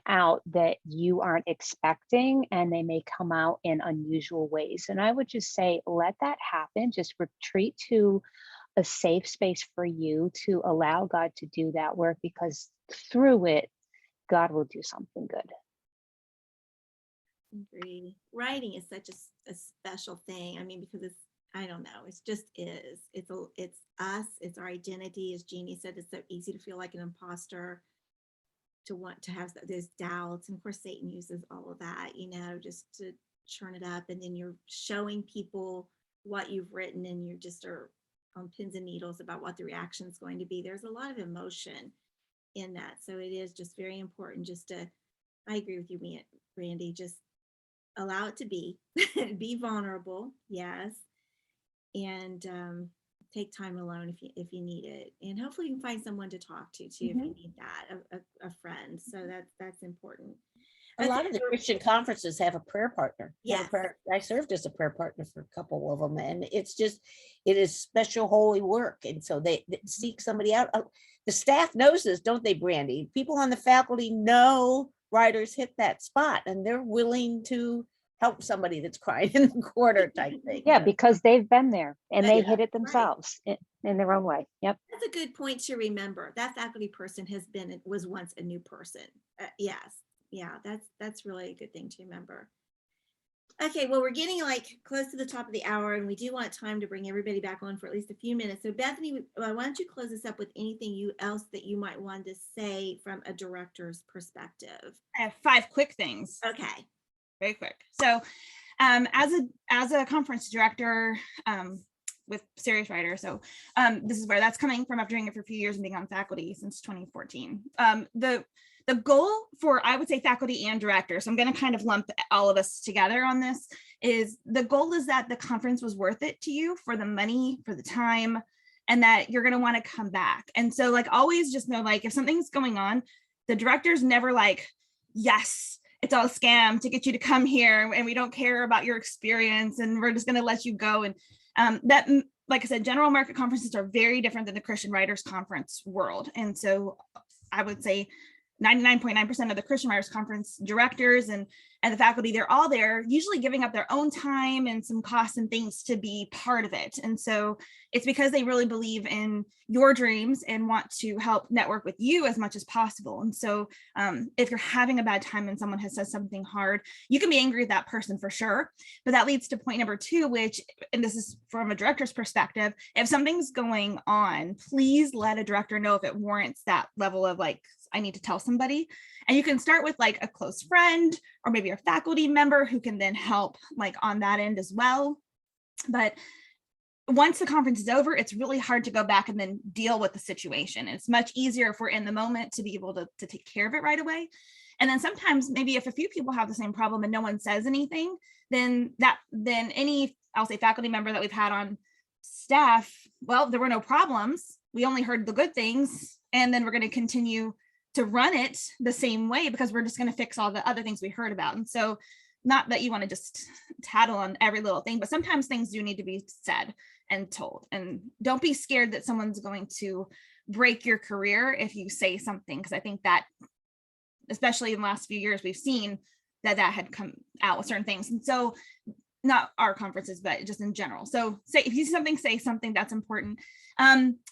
out that you aren't expecting, and they may come out in unusual ways. And I would just say, let that happen. Just retreat to a safe space for you to allow God to do that work, because through it, God will do something good. Agree. Writing is such a special thing. I mean, because I don't know, it's just is. It's us, it's our identity. As Jeannie said, it's so easy to feel like an imposter, to want to have those doubts. And of course, Satan uses all of that, just to churn it up. And then you're showing people what you've written, and you just are on pins and needles about what the reaction is going to be. There's a lot of emotion in that. So it is just very important just to, I agree with you, Randy, just allow it to be, be vulnerable. Yes. And take time alone if you need it. And hopefully you can find someone to talk to too, if you need that, a friend. So that's important. A lot of the Christian conferences have a prayer partner. Yes. I served as a prayer partner for a couple of them, and it is special holy work. And so they seek somebody out. The staff knows this, don't they, Brandy? People on the faculty know writers hit that spot, and they're willing to help somebody that's crying in the corner type thing. Yeah, because they've been there and they hit it right. themselves in their own way. Yep. That's a good point to remember. That faculty person was once a new person. Yes. Yeah, that's really a good thing to remember. Okay, well, we're getting close to the top of the hour, and we do want time to bring everybody back on for at least a few minutes. So Bethany, why don't you close us up with anything else that you might want to say from a director's perspective? I have 5 quick things. Okay. Very quick. So as a conference director with Serious Writer, so this is where that's coming from after doing it for a few years and being on faculty since 2014. The goal for, I would say, faculty and director, so I'm going to kind of lump all of us together on this, is the goal is that the conference was worth it to you for the money, for the time, and that you're going to want to come back. And so always just know, if something's going on, the director's never yes, it's all a scam to get you to come here, and we don't care about your experience, and we're just going to let you go. And that, like I said, general market conferences are very different than the Christian Writers Conference world. And so I would say 99.9% of the Christian Writers Conference directors and the faculty, they're all there, usually giving up their own time and some costs and things to be part of it. And so it's because they really believe in your dreams and want to help network with you as much as possible. And so if you're having a bad time and someone has said something hard, you can be angry at that person for sure. But that leads to point number 2, which, and this is from a director's perspective, if something's going on, please let a director know if it warrants that level of I need to tell somebody. And you can start with a close friend or maybe a faculty member who can then help on that end as well. But once the conference is over, it's really hard to go back and then deal with the situation. It's much easier if we're in the moment to be able to take care of it right away. And then sometimes maybe if a few people have the same problem and no one says anything, then any, I'll say, faculty member that we've had on staff, well, there were no problems. We only heard the good things. And then we're going to continue to run it the same way because we're just going to fix all the other things we heard about. And so not that you want to just tattle on every little thing, but sometimes things do need to be said and told. And don't be scared that someone's going to break your career if you say something, because I think that, especially in the last few years, we've seen that had come out with certain things. And so not our conferences, but just in general. So if you say something that's important.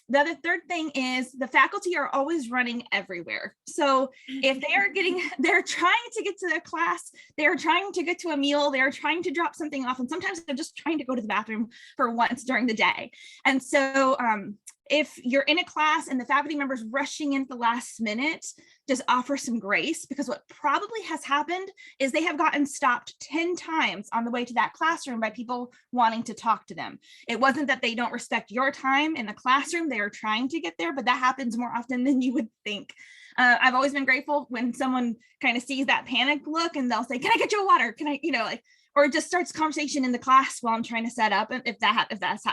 The other third thing is the faculty are always running everywhere. So if they're trying to get to their class, they're trying to get to a meal, they're trying to drop something off, and sometimes they're just trying to go to the bathroom for once during the day. And so if you're in a class and the faculty member's rushing in at the last minute, just offer some grace, because what probably has happened is they have gotten stopped 10 times on the way to that classroom by people wanting to talk to them. It wasn't that they don't respect your time in the classroom, they are trying to get there, but that happens more often than you would think. I've always been grateful when someone kind of sees that panic look and they'll say, can I get you a water? Can I, like, or it just starts conversation in the class while I'm trying to set up. And if that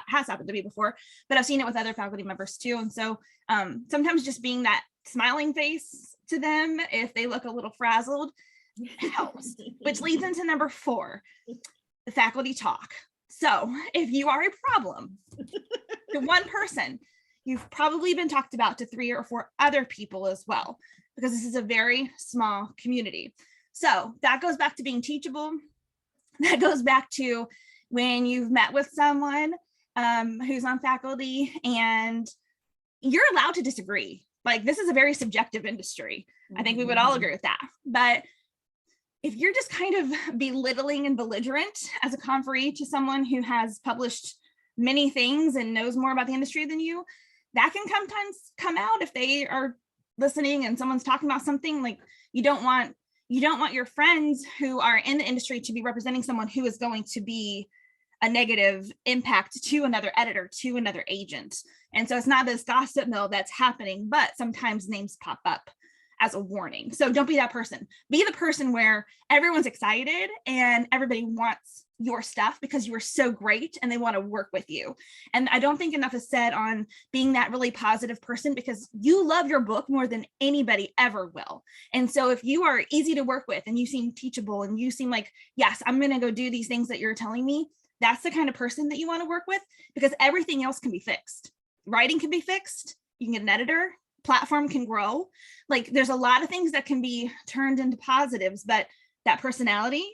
has happened to me before, but I've seen it with other faculty members too. And so sometimes just being that smiling face to them, if they look a little frazzled, helps, which leads into number 4, the faculty talk. So if you are a problem to one person, you've probably been talked about to 3 or 4 other people as well, because this is a very small community. So that goes back to being teachable. That goes back to when you've met with someone who's on faculty and you're allowed to disagree. Like, this is a very subjective industry. I think we would all agree with that. But if you're just kind of belittling and belligerent as a conferee to someone who has published many things and knows more about the industry than you, that can sometimes come out if they are listening and someone's talking about something. Like, you don't want your friends who are in the industry to be representing someone who is going to be a negative impact to another editor, to another agent. And so it's not this gossip mill that's happening, but sometimes names pop up as a warning. So don't be that person. Be the person where everyone's excited and everybody wants your stuff because you are so great and they want to work with you. And I don't think enough is said on being that really positive person, because you love your book more than anybody ever will. And so if you are easy to work with and you seem teachable and you seem like, yes, I'm going to go do these things that you're telling me, that's the kind of person that you want to work with, because everything else can be fixed. Writing can be fixed. You can get an editor. Platform can grow. Like, there's a lot of things that can be turned into positives, but that personality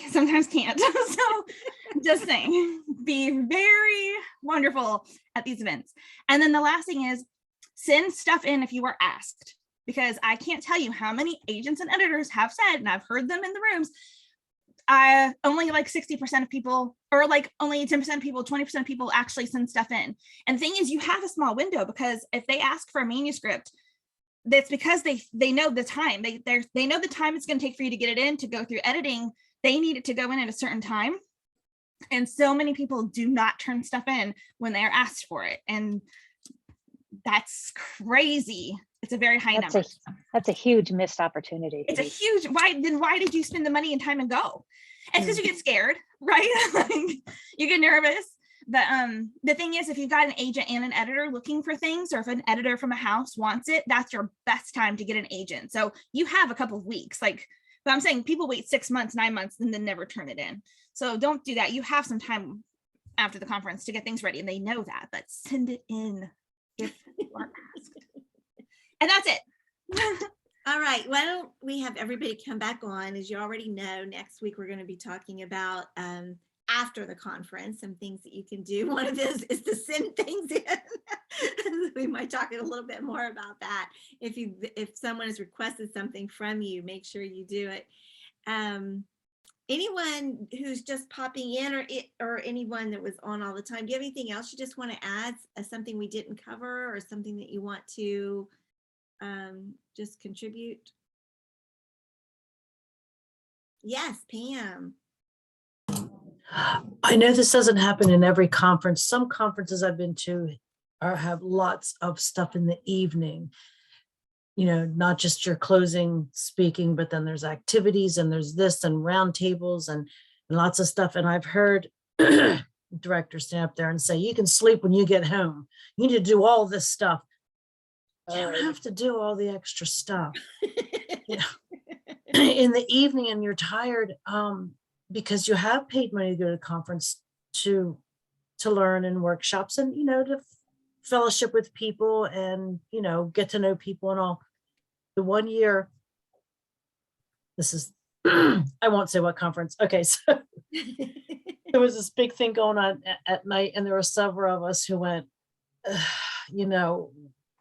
sometimes can't. So just saying, be very wonderful at these events. And then the last thing is, send stuff in if you are asked, because I can't tell you how many agents and editors have said, and I've heard them in the rooms, only like 60% of people, or like only 10% of people, 20% of people actually send stuff in. And the thing is, you have a small window, because if they ask for a manuscript, that's because they know the time. They know the time it's going to take for you to get it in, to go through editing. They need it to go in at a certain time. And so many people do not turn stuff in when they are asked for it. And that's crazy. It's a very high number. That's a huge missed opportunity. It's a huge, why did you spend the money and time and go? It's because you get scared, right? Like, you get nervous. But the thing is, if you've got an agent and an editor looking for things, or if an editor from a house wants it, that's your best time to get an agent. So you have a couple of weeks. Like, but I'm saying people wait 6 months, 9 months, and then never turn it in. So don't do that. You have some time after the conference to get things ready, and they know that, but send it in if you are asked. And that's it. All right, why don't we have everybody come back on? As you already know, next week we're going to be talking about after the conference, some things that you can do. One of those is to send things in. We might talk a little bit more about that. If someone has requested something from you, make sure you do it. Anyone who's just popping in, or anyone that was on all the time, do you have anything else you just want to add, something we didn't cover, or something that you want to just contribute? Yes, Pam. I know this doesn't happen in every conference. Some conferences I've been to have lots of stuff in the evening, not just your closing speaking, but then there's activities and there's this and round tables and lots of stuff. And I've heard directors stand up there and say, you can sleep when you get home. You need to do all this stuff. You don't have to do all the extra stuff in the evening, and you're tired because you have paid money to go to the conference to learn and workshops and, to fellowship with people and, get to know people and all. The one year, this is, I won't say what conference. Okay, so there was this big thing going on at night, and there were several of us who went,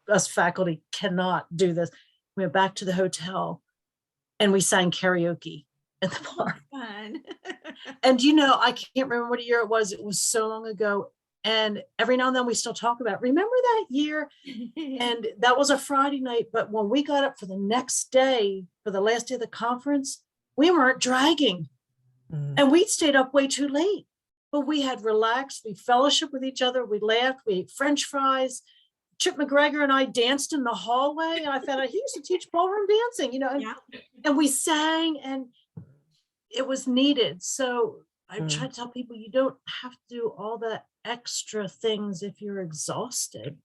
us faculty cannot do this. We went back to the hotel and we sang karaoke in the bar. Fun. And I can't remember what year it was. It was so long ago. And every now and then we still talk about, remember that year? And that was a Friday night. But when we got up for the next day, for the last day of the conference, we weren't dragging. And we'd stayed up way too late. But we had relaxed, we fellowshiped with each other, we laughed, we ate French fries. Chip McGregor and I danced in the hallway, and I found out he used to teach ballroom dancing, and, Yeah. and we sang, and it was needed. So I try to tell people you don't have to do all the extra things if you're exhausted.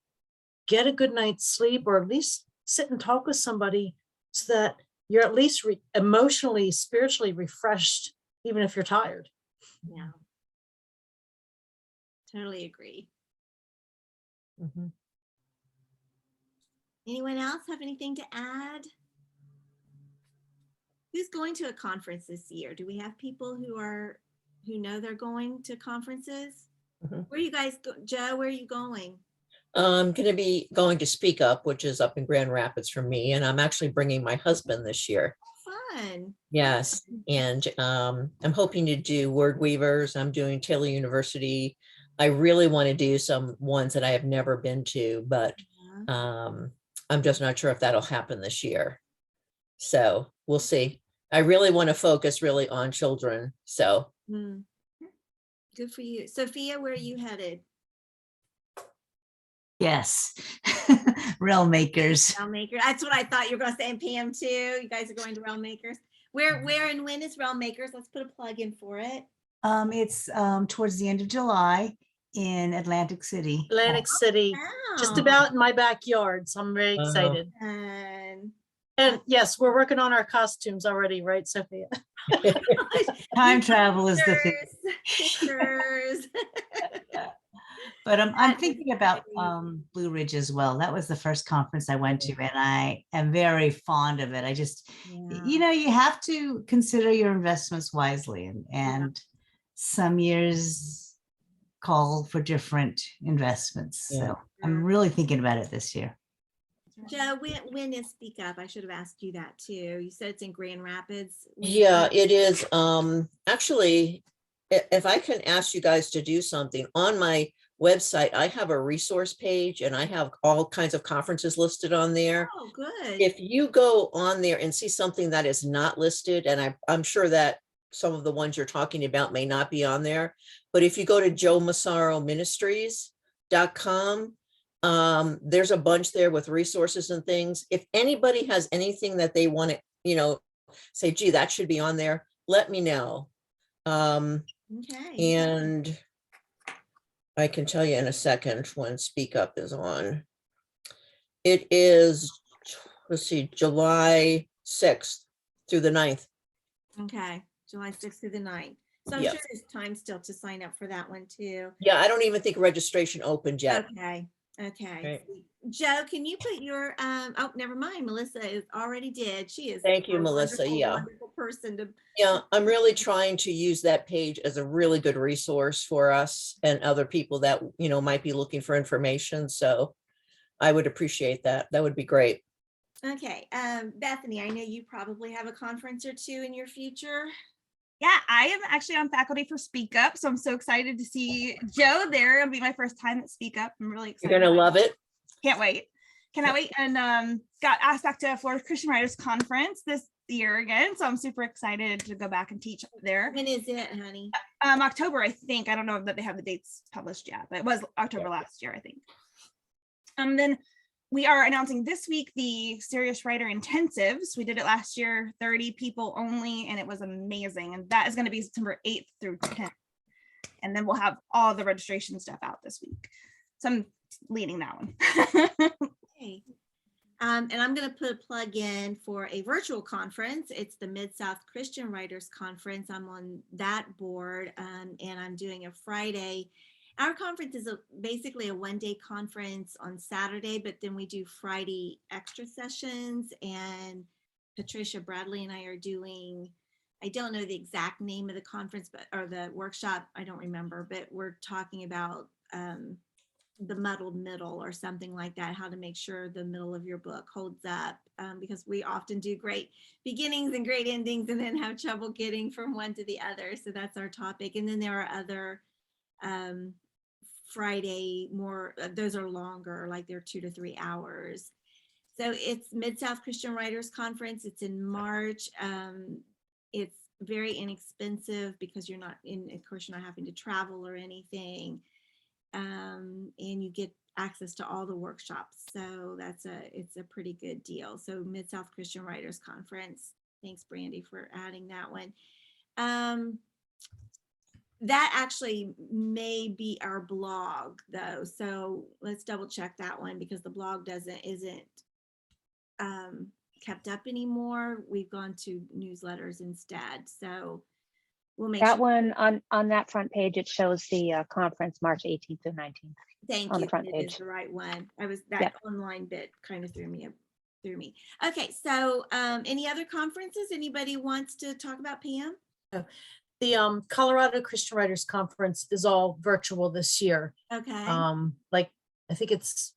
Get a good night's sleep, or at least sit and talk with somebody so that you're at least emotionally, spiritually refreshed, even if you're tired. Yeah. Totally agree. Anyone else have anything to add? Who's going to a conference this year? Do we have people who know they're going to conferences? Where are you guys go? Joe, where are you going? I'm going to be going to Speak Up, which is up in Grand Rapids for me, and I'm actually bringing my husband this year. Fun. Yes, and I'm hoping to do word weavers. I'm doing Taylor University. I really want to do some ones that I have never been to, but I'm just not sure if that'll happen this year. So we'll see. I really want to focus really on children. So Good for you. Sophia, where are you headed? Yes, Realm Makers. Realm Maker. That's what I thought you were going to say. And Pam too. You guys are going to Realm Makers. Where and when is Realm Makers? Let's put a plug in for it. It's towards the end of July in Atlantic City. Atlantic City, just about in my backyard. So I'm very excited. And yes, we're working on our costumes already, right, Sophia? Time travel is the thing. Pictures. But I'm thinking about Blue Ridge as well. That was the first conference I went to, and I am very fond of it. I just, you have to consider your investments wisely, and some years call for different investments. So I'm really thinking about it this year. Joe, when is Speak Up? I should have asked you that too. You said it's in Grand Rapids. yeah, it is. Actually, if I can ask you guys to do something on my website, I have a resource page and I have all kinds of conferences listed on there. Oh, good. If you go on there and see something that is not listed, and I'm sure that some of the ones you're talking about may not be on there, but if you go to joemasaroministries.com, there's a bunch there with resources and things. If anybody has anything that they want to, say, gee, that should be on there, let me know. Okay. And I can tell you in a second when Speak Up is on. It is, let's see, July 6th through the 9th. Okay. July 6th through the 9th. So I'm Yep. sure there's time still to sign up for that one too. Yeah, I don't even think registration opened yet. Okay. Okay. Right. Joe, can you put your oh, never mind. Melissa is already did. She is Thank you, a Melissa. wonderful, Yeah. wonderful person to Yeah, I'm really trying to use that page as a really good resource for us and other people that, might be looking for information. So I would appreciate that. That would be great. Okay. Bethany, I know you probably have a conference or two in your future. Yeah, I am actually on faculty for Speak Up, so I'm so excited to see Joe there. It'll be my first time at Speak Up. I'm really excited. You're gonna love it. Can't wait. Cannot wait. And got asked back to Florida Christian Writers Conference this year again, so I'm super excited to go back and teach there. When is it, honey? October, I think. I don't know that they have the dates published yet, but it was October last year, I think. Then we are announcing this week the Serious Writer Intensives. We did it last year, 30 people only, and it was amazing. And that is going to be September 8th through 10th. And then we'll have all the registration stuff out this week. So I'm leading that one. Okay. And I'm going to put a plug in for a virtual conference. It's the Mid-South Christian Writers Conference. I'm on that board, and I'm doing a Friday. Our conference is basically a one-day conference on Saturday, but then we do Friday extra sessions. And Patricia Bradley and I are doing, I don't know the exact name of the conference, or the workshop, I don't remember, but we're talking about the muddled middle or something like that, how to make sure the middle of your book holds up, because we often do great beginnings and great endings and then have trouble getting from one to the other. So that's our topic. And then there are other Friday more, those are longer, like they're 2 to 3 hours. So it's Mid-South Christian Writers Conference. It's in March. It's very inexpensive because you're not, of course, you're not having to travel or anything. and you get access to all the workshops. So it's a pretty good deal. So Mid-South Christian Writers Conference. Thanks, Brandy, for adding that one. That actually may be our blog though. So let's double check that one because the blog isn't kept up anymore. We've gone to newsletters instead. So we'll make That sure. one on that front page, it shows the conference March 18th through 19th. Thank on you. the front It page. is the right one. That Yep. online bit kind of threw me. Okay, so any other conferences anybody wants to talk about, Pam? The Colorado Christian Writers Conference is all virtual this year. Okay. Like I think it's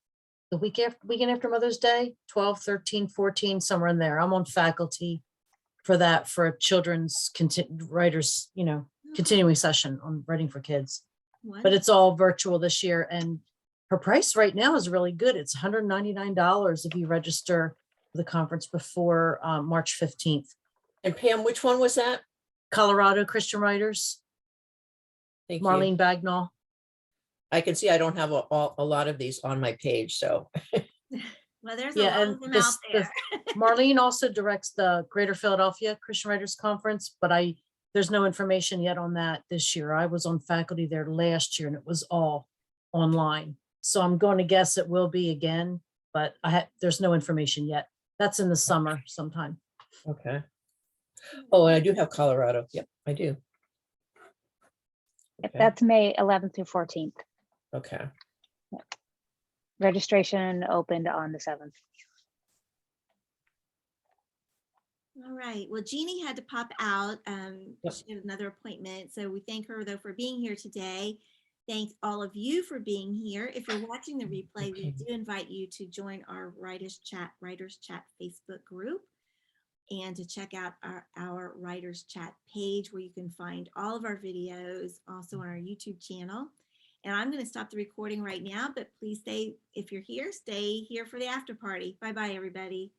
the weekend after Mother's Day, 12, 13, 14, somewhere in there. I'm on faculty for that for a children's writers, continuing session on writing for kids. But it's all virtual this year, and her price right now is really good. It's $199 if you register for the conference before March 15th. And Pam, which one was that? Colorado Christian Writers, Thank you. Marlene Bagnall. I can see I don't have a lot of these on my page, so. Well, there's a lot of them out there. Marlene also directs the Greater Philadelphia Christian Writers Conference, but there's no information yet on that this year. I was on faculty there last year and it was all online. So I'm going to guess it will be again, but there's no information yet. That's in the summer sometime. Okay. Oh, and I do have Colorado. Yep, I do. Yep, Okay. that's May 11th through 14th. Okay. Registration opened on the 7th. All right. Well, Jeannie had to pop out. Yep. She had another appointment. So we thank her though for being here today. Thanks all of you for being here. If you're watching the replay, we do invite you to join our Writers Chat Facebook group and to check out our Writers Chat page where you can find all of our videos, also on our YouTube channel. And I'm going to stop the recording right now, but please stay, if you're here, stay here for the after party. Bye-bye, everybody.